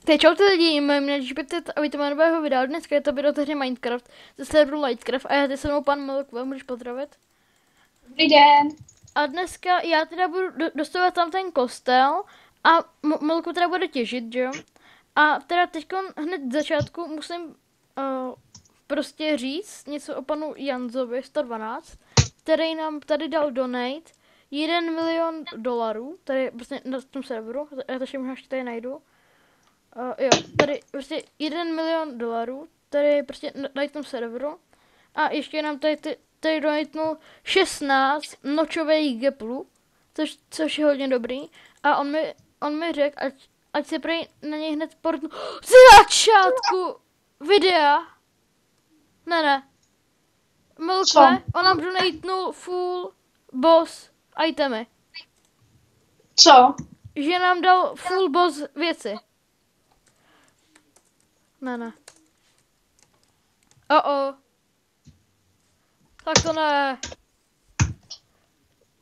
Teď čau ty lidi, mě líbíte a víte nového videa. Dneska je to video tehdy Minecraft ze serveru Lightcraft a já ty se mnou pan Milk, můžeš pozdravit? Dobrý den. A dneska já teda budu dostávat tam ten kostel a Milku teda bude těžit, že jo? A teda teď hned z začátku musím prostě říct něco o panu Janzovi 112, který nám tady dal donate 1 milion dolarů, tady prostě na tom serveru, já to všechno ještě tady najdu. Jo, tady prostě 1 milion dolarů, tady prostě na tom serveru. A ještě nám tady donatnul 16 nočových geplů, což je hodně dobrý. A on mi řekl, ať se prej na něj hned portnu z začátku videa. Ne. Milkle, on nám donatnul full boss itemy. Co? Že nám dal full boss věci. Ne. Tak to ne.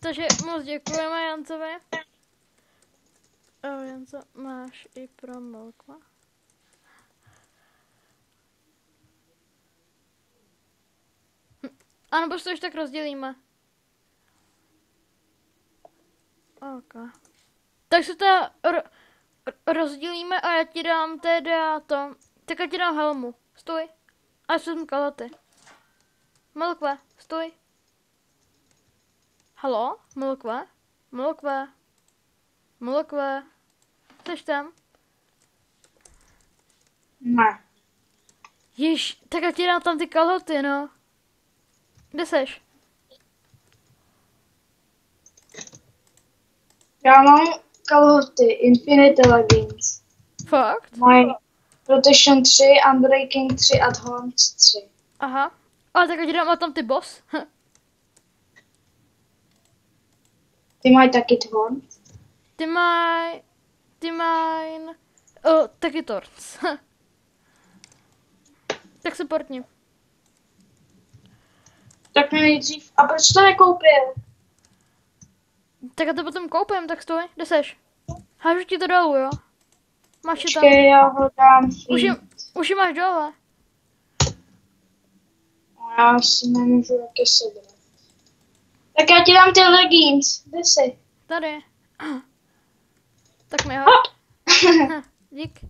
Takže moc děkujeme Jancovi. Janco, máš i pro Milka. A nebo to už tak rozdělíme. Ok. Tak se to rozdělíme a já ti dám teda to. Tak já ti dám helmu. Stoj. A jsem kalaty. Milkve, stoj. Halo? Milkve. Jseš tam? Ne. Tak já ti dám tam ty kalhoty, no. Kde seš? Já mám kalhoty Infinite Leggings. Fakt? Mají Protection 3, Unbreaking 3, Advanced 3. Aha. Ale tak já ti dám tam ty boss. Ty mají taky Thorn. Ty mají taky torc. Tak se portni. Tak mi nejdřív. A proč to nekoupil? Tak já to potom koupím, tak stoj. Kde seš? Hážu ti to dolů, jo? Máš je tam. Počkej, já ho dám. Už je máš dole. Já si nemůžu jaké sebrat. Tak já ti dám ty leggings. Kde jsi? Tady. Tak mi ho. Dík.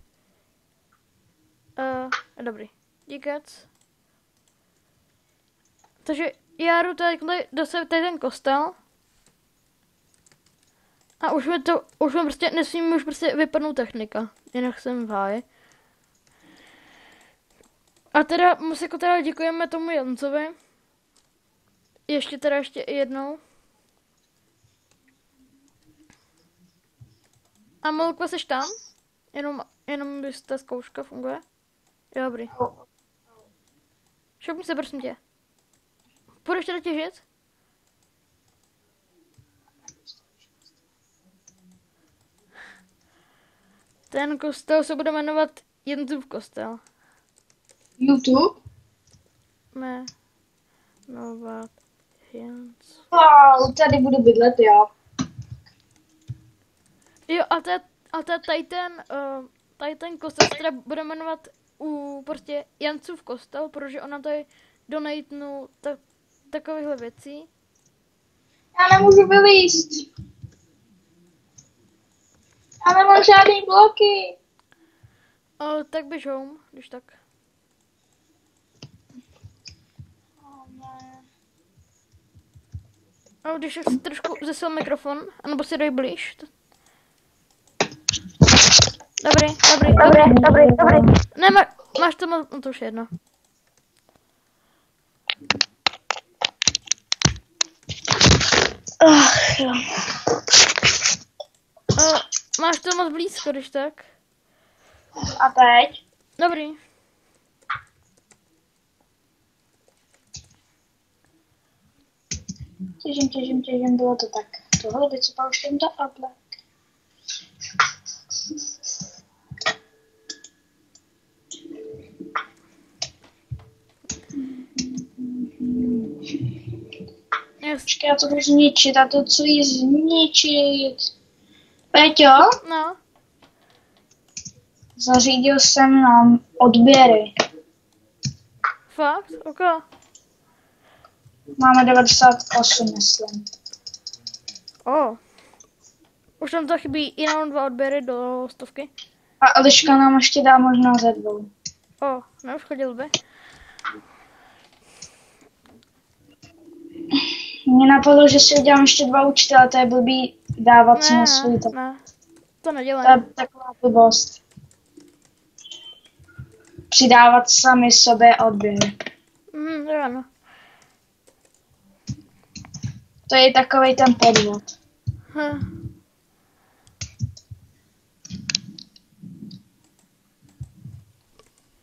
Dobrý. Díkec. Takže já jdu tady dostavit tady ten kostel. A už mi prostě, nesmím už prostě vypadnout technika. Jinak jsem v háji. A teda, jako teda děkujeme tomu Jancovi. Ještě jednou. A Milko, seš tam? Jenom když ta zkouška funguje? Jo, dobrý. Šoupni se, prosím tě. Půjdeš teda těžit? Ten kostel se bude jmenovat Jenzův kostel. YouTube? Jmenovat Jens. Wow, tady budu bydlet já. Jo, a tady ten kostel se teda bude jmenovat prostě Jancův kostel, protože ona tady donatnul takovýchhle věcí. Já nemůžu vylízt. Já nemám žádný bloky. Tak běž home, když tak. Když tak si trošku zesil mikrofon, anebo si dej blíž. Dobrý. Ne, máš to moc, no to už je jedno. Jo. Máš to moc blízko, když tak. A teď? Dobrý. Těžím, bylo to tak. Tohle, teď se pouštím do oblek. Počkej, já to budu zničit, a to celý zničit. Peťo? No. Zařídil jsem nám odběry. Fakt? OK. Máme 98, myslím. Už tam to chybí jenom 2 odběry do 100. A Eliška nám ještě dá možná ze 2. Neuškodil by. Mně napadlo, že si udělám ještě 2 účty, ale to je blbý dávat si na svůj. Ne, to nedělám. To je taková blbost. Přidávat sami sobě odběry. Ano. To je takovej ten podvod.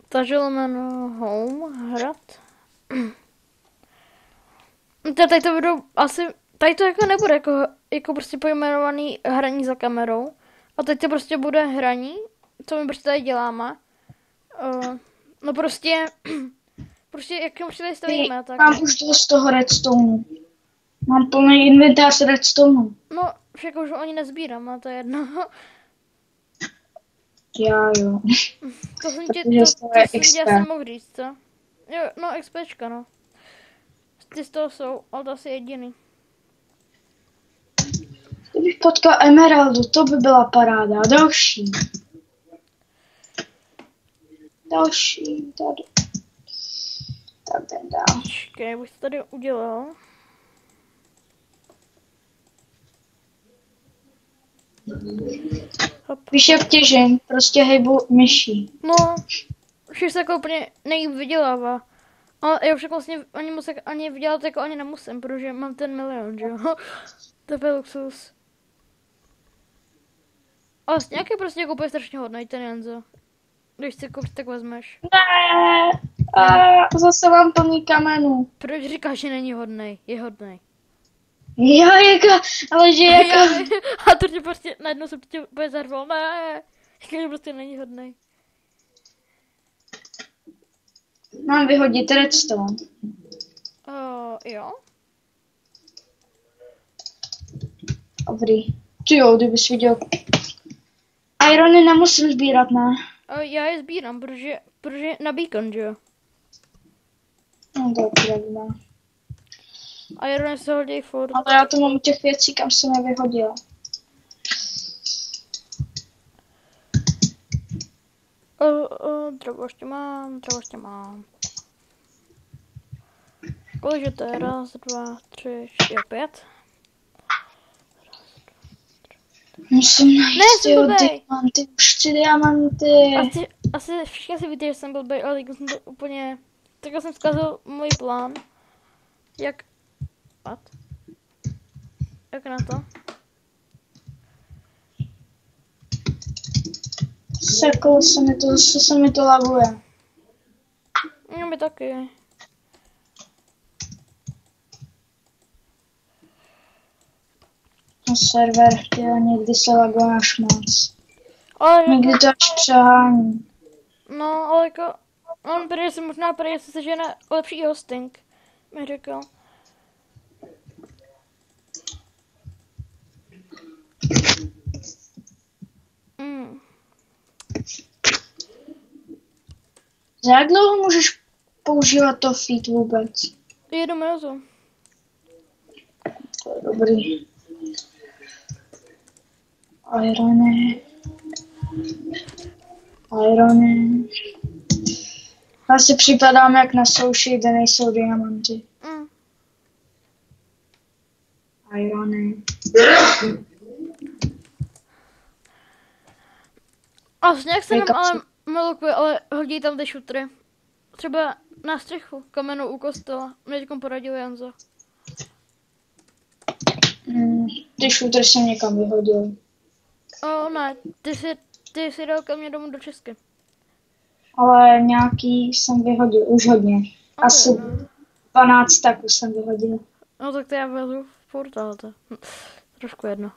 Takže lomeno home, hrad. Tady to budou asi, tady to jako nebude jako prostě pojmenovaný hraní za kamerou. A teď to prostě bude hraní, co my prostě tady děláme. No prostě jak my tady stavíme, tak. Mám už dost toho redstone. Mám plný inventář redstone. No, však už ani nezbírám, a to je jedno. Já jo. To jsem tě asi mohl říct, co? Jo, no, XPčka, no. Ty z toho jsou, ale to asi jediný. Kdybych potkal Emeraldu, to by byla paráda. Další. Tady. Tak ten dál. Počkej, bych to tady udělal. Hop. Víš, jak těžím, prostě hejbu myší. No, už se jako úplně nejvíc vydělává. Ale já však vlastně ani vydělat jako ani nemusím, protože mám ten 1 milion, že jo? To je luxus. Ale nějaký prostě koupí strašně hodnej ten Janzo. Když si koupit, tak vezmeš. Ne, zase mám plný kamenů. Proč říkáš, že není hodnej? Je hodnej. Jo, jako, ale že jako... A to tě prostě, najednou jsem tě úplně zarval, ne, že prostě není hodnej. Mám vyhodit redstone. Jo. Dobrý. Ty jo, kdybys viděl. Irony nemusím sbírat, ne? Já je sbírám, protože na beacon, že jo? No to je pravda. Irony se hodí furt. Ale já to mám u těch věcí, kam jsem je vyhodila. Dřevo ještě mám. Kolik to je? 1, 2, 3, 4, 5. Musím najít diamanty, už 3 diamanty. Asi všichni si víte, že jsem blbej, ale jsem to úplně... Tak jsem zkazil můj plán. Jak na to? Seklo se mi to, zase se mi to laguje. Mi taky. No server, někdy se laguje až moc. Ale někdy to až přehání. No, ale jako... On prý si možná se sežene lepší hosting, mi řekl. Za jak dlouho můžeš používat to feed vůbec? 1 minutu. To je dobrý. Irony. Já si připadám jak na souši, kde nejsou diamanty. Irony. A nějak se nám ale malokuje, ale hodí tam ty šutry. Třeba na střechu, kamenou u kostela. Mě teďkom poradil Janzo. Ty šutry jsem někam vyhodil. Ne, ty jsi dal ke mně domů do Česky. Ale nějaký jsem vyhodil, už hodně. Asi 12 taků jsem vyhodil. No tak to já vezu furt, ale to trošku jedno.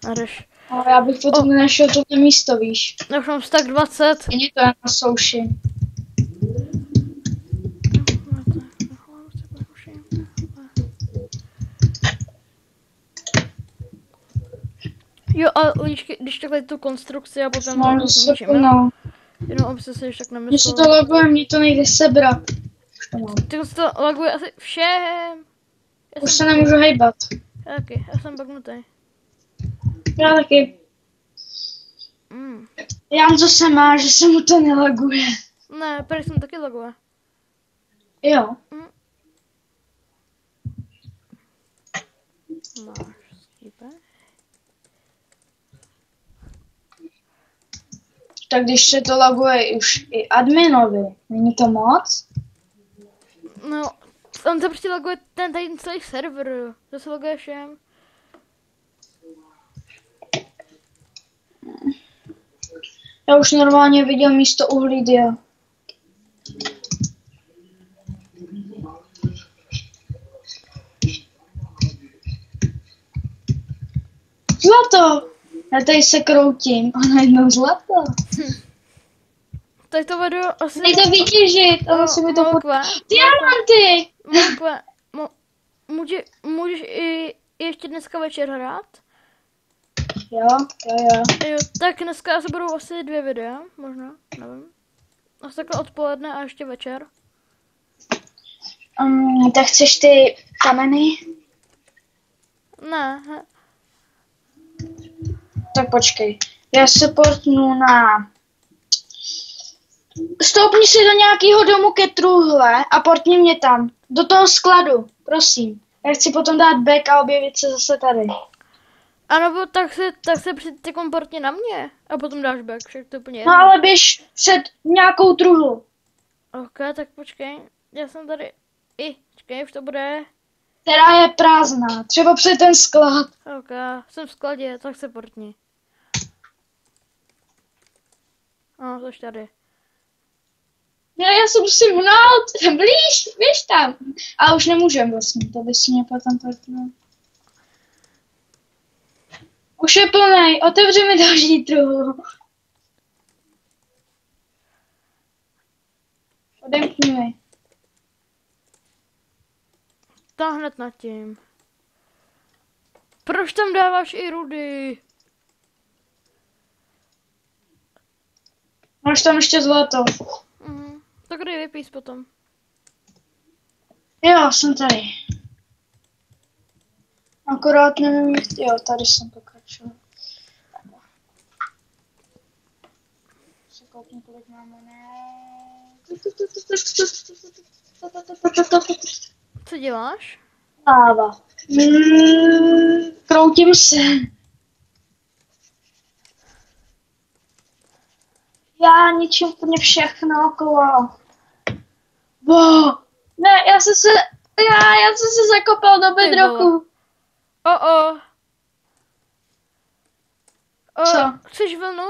Najdeš. Ale já bych potom nenašel toto místo, víš. Já už mám tak 20. Není to jen na souši. Jo, a když takhle tu konstrukci a potom zničíme. Jenom aby se tak Mně se nemyslel. to loguje, mě to nejde sebrat. Už to mám. Ty se to laguje asi všem. Už se nemůžu hejbat. Já taky, já jsem bagnutý. Já taky. Jan, co se má, že se mu to nelaguje. Ne, prý jsem taky laguje. Jo. Máš skýpe. Tak když se to laguje už i adminovi, není to moc? No, on se prostě laguje ten celý server. To se laguje všem. Já už normálně viděl místo uhlí dia. Zlato! Já tady se kroutím a najednou zlato. Tak to vedu asi... Nejde vytěžit, ale si mi to Diamanty! Mokve, můžeš i ještě dneska večer hrát? Jo. Jo, tak dneska asi budou asi 2 videa, možná, nevím. Asi takhle odpoledne a ještě večer. Tak chceš ty kameny? Ne, Tak počkej. Já se portnu na... Stoupni si do nějakého domu ke truhle a portni mě tam. Do toho skladu, prosím. Já chci potom dát back a objevit se zase tady. a nebo tak se přijď komportně na mě a potom dáš back, však to je úplně No jedno. ale běž před nějakou truhlu. Ok, tak počkej, já jsem tady, počkej, už to bude. Která je prázdná. Třeba před ten sklad. Ok, jsem v skladě, tak se portni. Tož tady. Já se musím hnout. Blíž, běž tam. A už nemůžem vlastně, to bys mě potom portnul. Už je plnej, otevři mi další truhlu. Odemkni mi. To hned nad tím. Proč tam dáváš i rudy? Máš tam ještě zlato. Tak dej vypís potom. Jo, jsem tady. Akorát nevím, jo, tady jsem pokračoval. Se kouknu, kolik mám Co děláš? Láva. Kroutím se. Já ničím úplně všechno okolo. Wow. Ne, já jsem se zakopal do bedroku. Co? Chceš vlnu?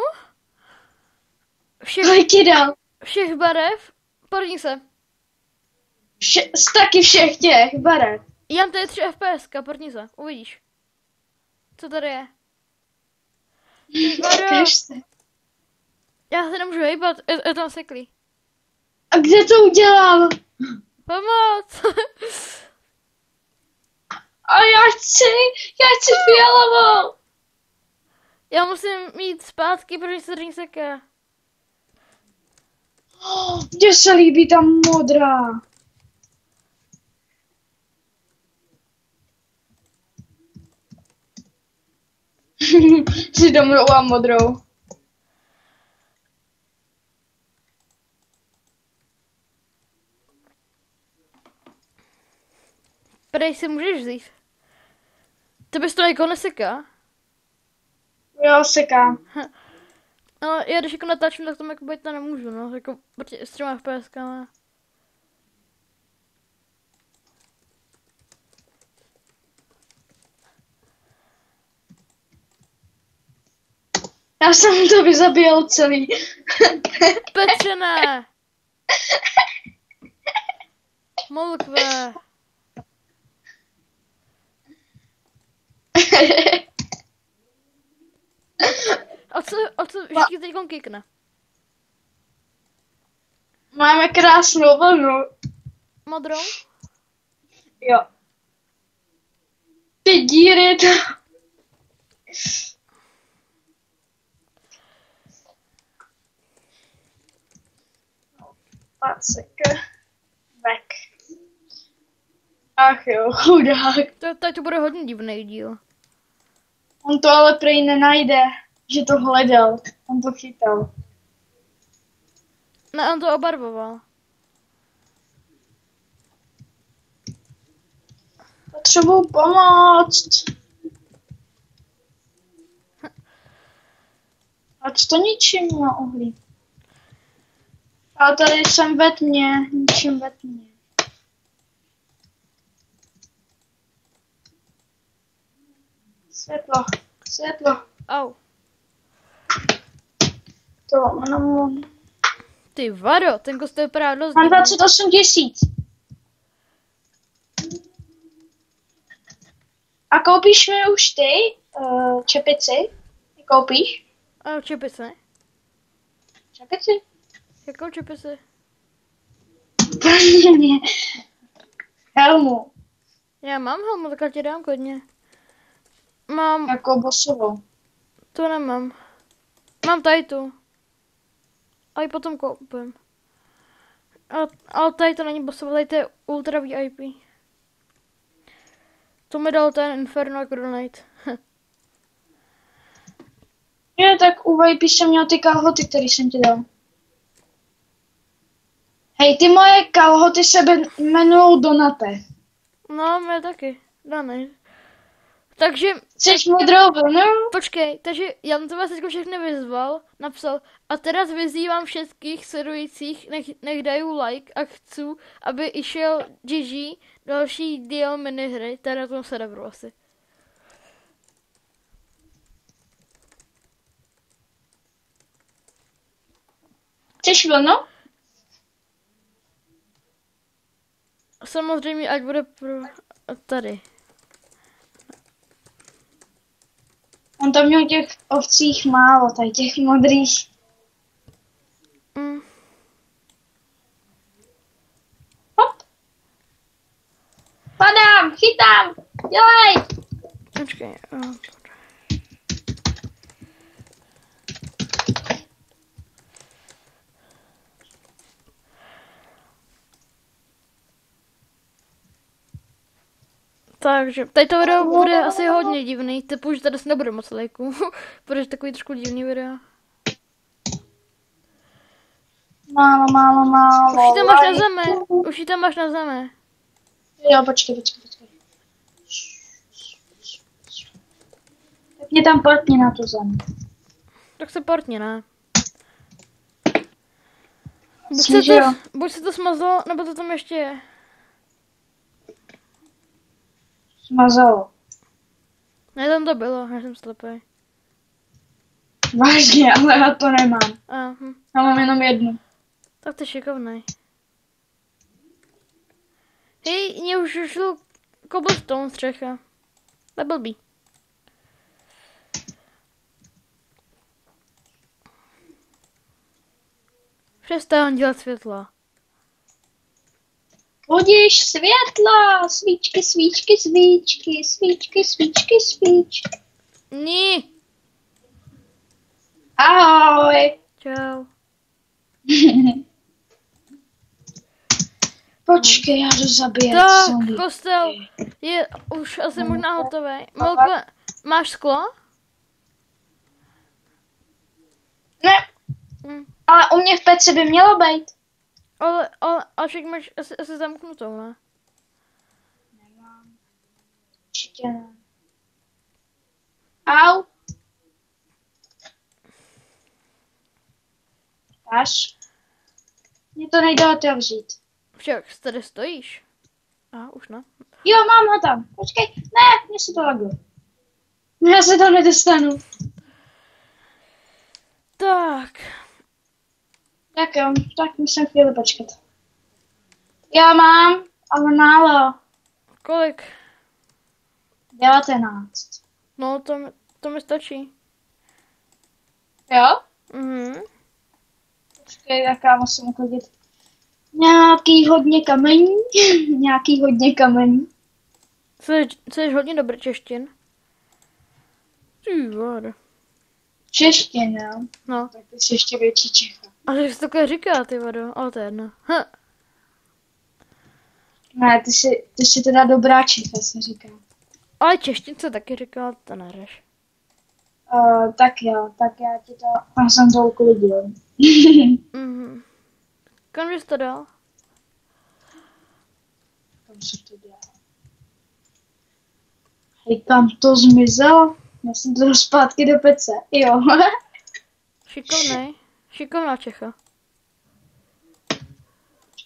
Kolik ti dal? Všech barev? Porni se. Taky všech těch barev. Jan, to je 3 FPS, porni se, uvidíš. Co tady je? Já se nemůžu hejbat, je tam seklý. A kde to udělal? Pomoc! A já chci fialovou. Já musím jít zpátky, protože se ring seká. Mně se líbí ta modrá. Si domlouvám modrou. Prej si můžeš vzít. Tebe to jako neseká. Jo, sekám. Ale já když jako natáčím, tak tomu jako být to nemůžu, no. Jako s 3 FPSkama. Já jsem to vyzabíjel celý. Petře, ne! Molkve. A co vždycky teď kikne? Máme krásnou vlnu. Modrou? Jo. Ty díry to... Pacek. Vek. Ach jo, chudák. To bude hodně divný díl. On to ale prej nenajde, že to hledal. On to chytal. Ne, on to obarvoval. Potřebuji pomoct. Ať to ničím neuhlí. A tady jsem ve tmě, ničím ve tmě. Světlo, světlo. Au. To mám. Ty vado, ten kostel vypadá dost Mám divný. 28 000. A koupíš mi už ty čepici? Koupíš? A čepice? Čepici? Jakou čepici? Helmu. Já mám helmu, tak já ti dám klidně. Mám, Jako bosovou. to nemám. Mám tady tu. A ji potom koupím. Ale tady to není bossové, tady to je ultra VIP. To mi dal ten Inferno jako donate. Je, tak u VIP jsem měl ty kalhoty, které jsem ti dal. Hej, ty moje kalhoty se jmenují Donate. No, mě taky. Danej. Takže, Jsi modrou vlnu? počkej, takže já na to vás teď všechny vyzval, napsal a teraz vyzývám všetkých sledujících, nech dají like a chci, aby išel GG další díl minihry, teda na tom serveru asi. Chceš vlnu? Samozřejmě, ať bude pro tady. On tam měl těch ovcích málo, tady těch modrých. Mm. Hop. Padám, chytám, dělej. Počkej. Takže, tady to video bude asi hodně divný, typu, že tady se nebude moc lajků, protože takový trošku divný video. Málo. Už ji tam máš na zemi, už ji tam máš na zemi. Jo, počkej. Tak mě tam portni na tu zem. Tak se portně, ne? Snížil. Buď se to smazlo, nebo to tam ještě je. Smazalo. Ne, tam to bylo, já jsem slepý. Vážně, ale já to nemám. Já mám jenom jednu. Tak to je šikovnej. Hej, mě už šlo cobblestone střecha. To je blbý. Přestaň dělat světla. Budíš světla, svíčky. Ní. Ahoj. Čau. Počkej, já jdu zabíjet Tak, zombie. kostel je už asi možná hotový. Molko, máš sklo? Ne, Hm. ale u mě v peci by mělo být. Ale však máš asi zamknutou, ne? Nemám. Určitě ne. Au. Až. Mně to nejde otevřít. Však tady stojíš. A už ne. Jo, mám ho tam. Počkej. Ne, mně se to laguje. Já se tam nedostanu. Tak. Tak jo, tak musím chvíli počkat. Já mám, ale málo. Kolik? 19. No, to mi stačí. Jo? Mhm. Počkej, jak já musím uklidit. Nějaký hodně kamení. Jsi hodně dobrý češtin. Ty vado. Čeština. No. Tak ty jsi ještě větší Čecha. Ale jak se takhle říká, ty vado, ale to je jedno. Ne, ty jsi teda dobrá Čecha, se říká. Ale češtince taky říká, to nereš. Tak jo, tak já ti to, já jsem to uklidil. Mhm. Kam bys to dal? Kam se to dělá? Hej, kam to zmizelo? Já jsem to dal zpátky do pece. Jo. Šikovnej. Šikovná Čecha.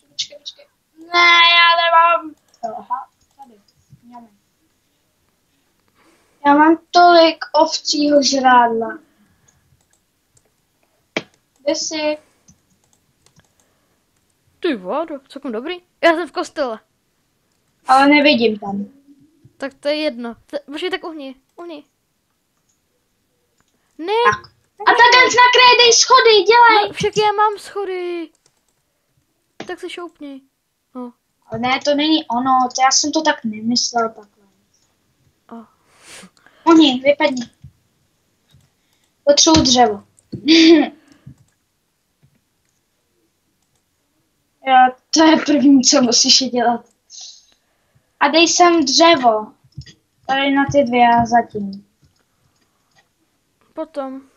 Počkej. Ne, já nemám. Aha, tady. Já mám tolik ovcího žrádla. Kde jsi? Ty vado, celkem dobrý. Já jsem v kostele. Ale nevidím tam. Tak to je jedno. Počkej, tak uhni. Ne, Tak. A tak nakryje, dej schody, dělej. no, však já mám schody. Tak se šoupni. No. Ale ne, to není ono, to já jsem to tak nemyslel takhle. Oh. Oni, vypadni. Potřebuji dřevo. Jo, to je první, co musíš dělat. A dej sem dřevo. Tady na ty dvě zatím. Potom.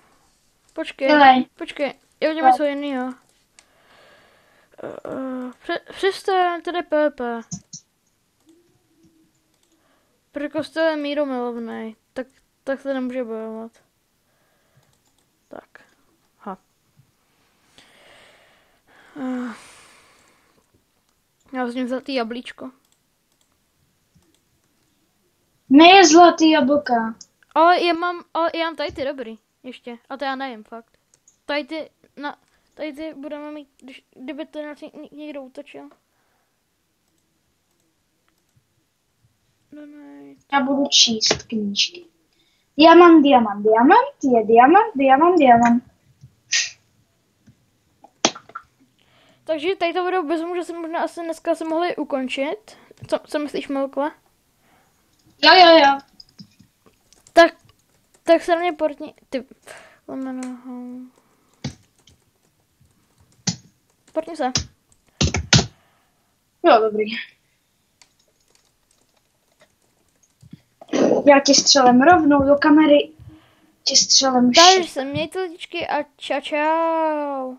Počkej. Dělej. Počkej. Já udělám něco jiného. Přestaň, tady Pepe. Protože kostel je míromilovnej. Tak se nemůže bojovat. Tak. Ha. Já vzním zlatý jablíčko. Ne je zlatý jablka. Ale já mám tady ty dobrý. Ještě. A to já nevím fakt. Tady ty budeme mít, kdyby to někdo útočil. No ne. Já budu číst knížky. Diamant, je diamant. Takže tady to video bez že se možná asi dneska se mohli ukončit. Co myslíš, Milkle? Jo. Tak se na mě portni... Ty... Lomeno... Portni se. Jo, dobrý. Já ti střelím rovnou do kamery. Ti střelím Takže se mějte lidičky a čau.